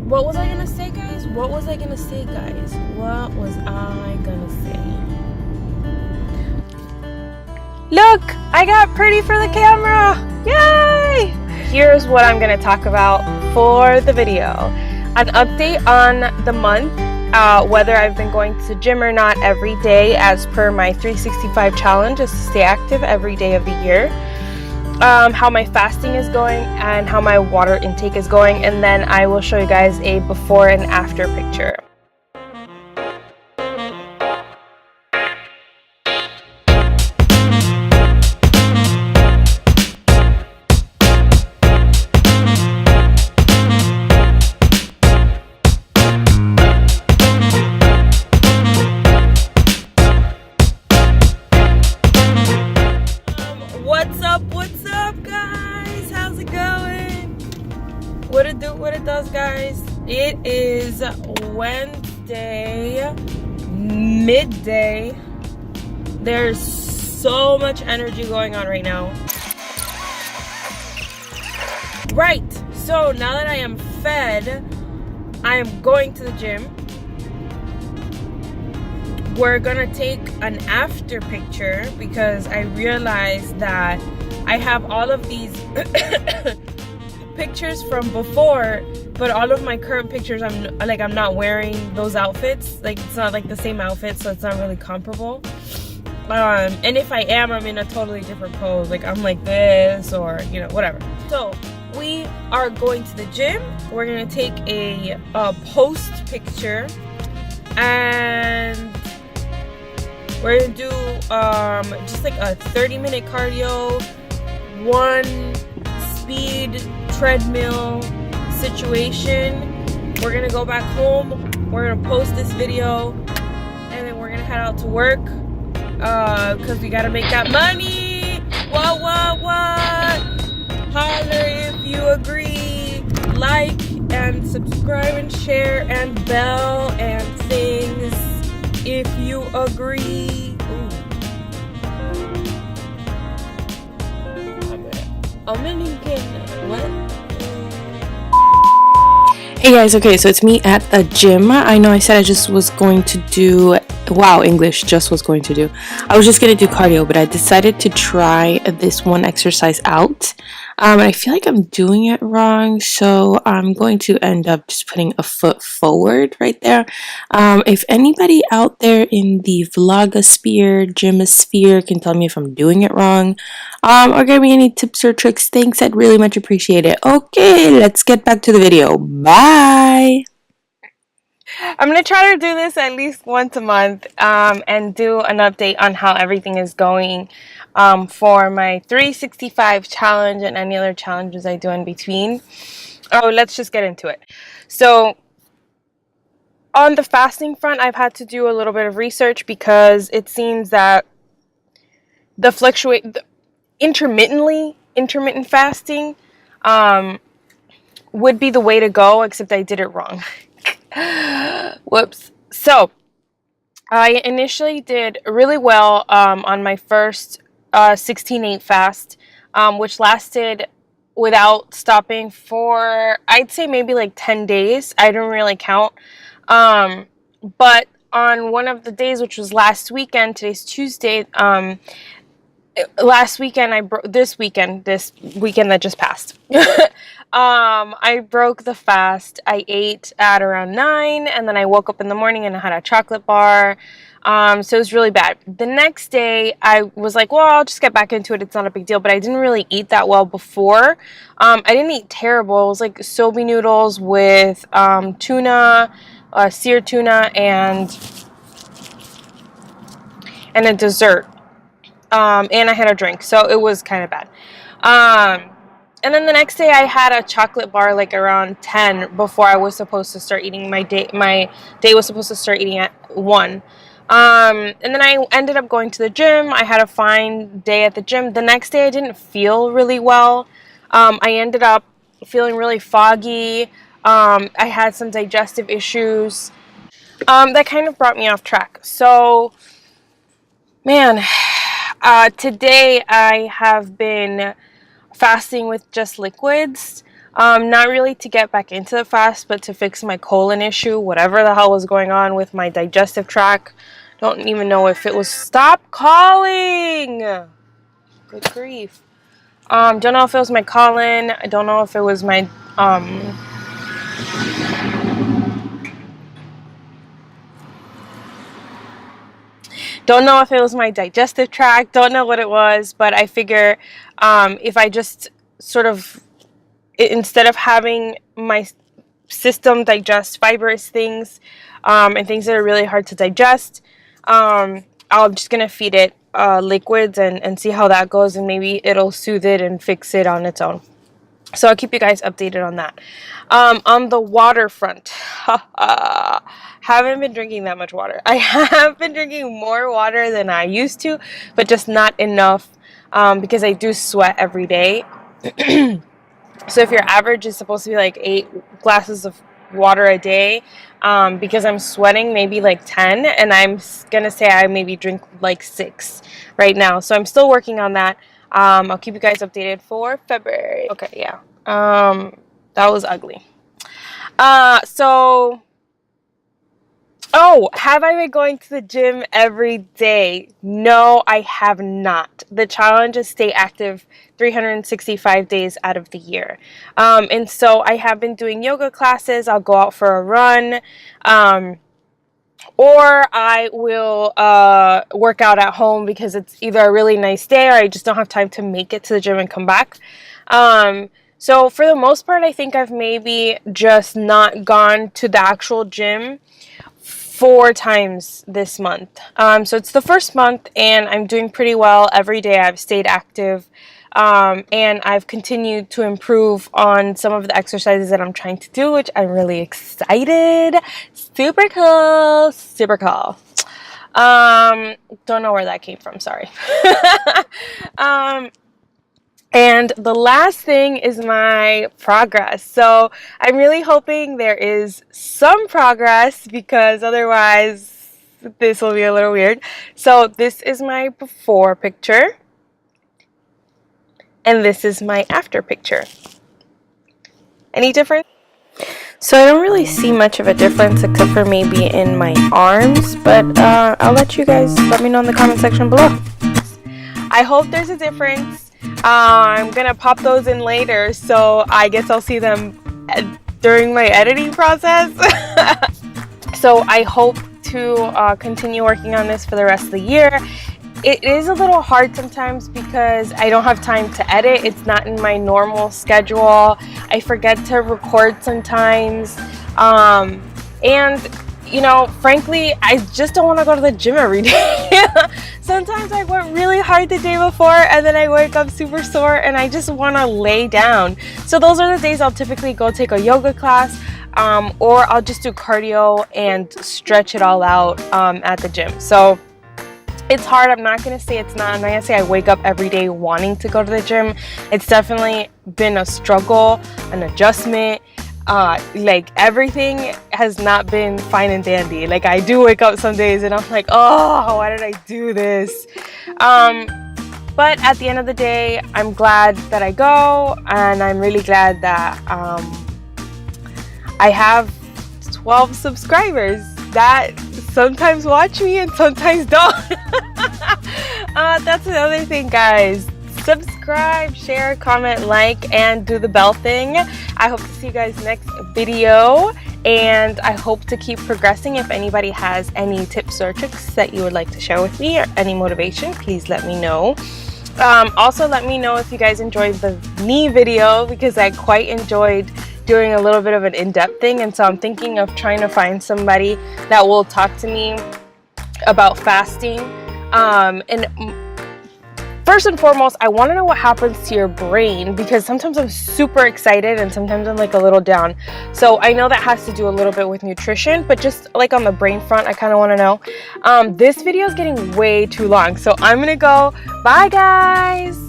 What was I gonna say, guys? What was I gonna say? Look, I got pretty for the camera. Yay! Here's what I'm gonna talk about for the video. An update on the month, whether I've been going to the gym or not every day as per my 365 challenge is to stay active every day of the year. How my fasting is going and how my water intake is going, and then I will show you guys a before and after picture. What's up, guys? How's it going? What it does, guys? It is Wednesday, midday. There's so much energy going on right now. Right, so now that I am fed, I am going to the gym. We're gonna take an after picture because I realized that I have all of these pictures from before, but all of my current pictures I'm not wearing those outfits. Like, it's not like the same outfit, so it's not really comparable. And if I am, I'm in a totally different pose. Like, I'm like this, or you know, whatever. So we are going to the gym. We're gonna take a post picture, and we're gonna do just like a 30-minute cardio, one speed treadmill situation. We're gonna go back home, we're gonna post this video, and then we're gonna head out to work because we gotta make that money. What? Holler if you agree. Like and subscribe and share and bell and things if you agree. Hey guys, okay, so it's me at the gym. I know I said I just was going to do, wow, English, just was going to do. I was just going to do cardio, but I decided to try this one exercise out. I feel like I'm doing it wrong, so I'm going to end up just putting a foot forward right there. If anybody out there in the vlogosphere, gymosphere can tell me if I'm doing it wrong, or give me any tips or tricks, thanks, I'd really much appreciate it. Okay, let's get back to the video. Bye! I'm going to try to do this at least once a month and do an update on how everything is going for my 365 challenge and any other challenges I do in between. Oh, let's just get into it. So on the fasting front, I've had to do a little bit of research because it seems that intermittent fasting would be the way to go, except I did it wrong. Whoops. So I initially did really well on my first 16/8 fast, which lasted without stopping for, I'd say, maybe like 10 days. I don't really count. But on one of the days, which was last weekend, today's Tuesday, last weekend, this weekend that just passed, I broke the fast. I ate at around 9, and then I woke up in the morning and I had a chocolate bar. So it was really bad. The next day, I was like, well, I'll just get back into it. It's not a big deal. But I didn't really eat that well before. I didn't eat terrible. It was like soba noodles with tuna, seared tuna, and a dessert. And I had a drink, so it was kind of bad. And then the next day I had a chocolate bar like around 10 before I was supposed to start eating. My day was supposed to start eating at 1. And then I ended up going to the gym. I had a fine day at the gym. The next day I didn't feel really well. I ended up feeling really foggy. I had some digestive issues. That kind of brought me off track. So, man, today I have been fasting with just liquids. Not really to get back into the fast, but to fix my colon issue, whatever the hell was going on with my digestive tract. Don't even know if it was... Stop calling! Good grief. Don't know if it was my colon. I don't know if it was my... Don't know if it was my digestive tract. Don't know what it was, but I figure if I just sort of... Instead of having my system digest fibrous things and things that are really hard to digest, I'm just going to feed it liquids and see how that goes, and maybe it'll soothe it and fix it on its own. So I'll keep you guys updated on that. On the water front, haven't been drinking that much water. I have been drinking more water than I used to, but just not enough because I do sweat every day. So if your average is supposed to be like 8 glasses of water a day, because I'm sweating maybe like 10, and I'm gonna say I maybe drink like 6 right now. So I'm still working on that. I'll keep you guys updated for February. Okay, yeah. That was ugly. Oh, have I been going to the gym every day? No, I have not. The challenge is stay active 365 days out of the year. And so I have been doing yoga classes. I'll go out for a run. Or I will work out at home because it's either a really nice day or I just don't have time to make it to the gym and come back. So for the most part, I think I've maybe just not gone to the actual gym 4 times this month. So it's the first month and I'm doing pretty well. Every day I've stayed active. And I've continued to improve on some of the exercises that I'm trying to do, which I'm really excited. Super cool. Super cool. Don't know where that came from. Sorry. And the last thing is my progress. So I'm really hoping there is some progress because otherwise this will be a little weird. So this is my before picture. And this is my after picture. Any difference? So I don't really see much of a difference except for maybe in my arms. But I'll let you guys let me know in the comment section below. I hope there's a difference. I'm gonna pop those in later, so I guess I'll see them during my editing process. So I hope to continue working on this for the rest of the year. It is a little hard sometimes because I don't have time to edit. It's not in my normal schedule. I forget to record sometimes. And you know, frankly, I just don't want to go to the gym every day. Sometimes I work really hard the day before and then I wake up super sore and I just want to lay down. So those are the days I'll typically go take a yoga class, or I'll just do cardio and stretch it all out at the gym. So it's hard. I'm not going to say it's not. I'm not going to say I wake up every day wanting to go to the gym. It's definitely been a struggle, an adjustment. Like everything has not been fine and dandy. Like I do wake up some days and I'm like, oh, why did I do this? But at the end of the day, I'm glad that I go, and I'm really glad that I have 12 subscribers that sometimes watch me and sometimes don't. That's another thing, guys. Subscribe, share, comment, like, and do the bell thing. I hope to see you guys next video, and I hope to keep progressing. If anybody has any tips or tricks that you would like to share with me or any motivation, please let me know. Also, let me know if you guys enjoyed the knee video because I quite enjoyed doing a little bit of an in-depth thing, and so I'm thinking of trying to find somebody that will talk to me about fasting. And first and foremost, I want to know what happens to your brain because sometimes I'm super excited and sometimes I'm like a little down. So I know that has to do a little bit with nutrition, but just like on the brain front, I kind of want to know. This video is getting way too long, so I'm gonna go. Bye, guys.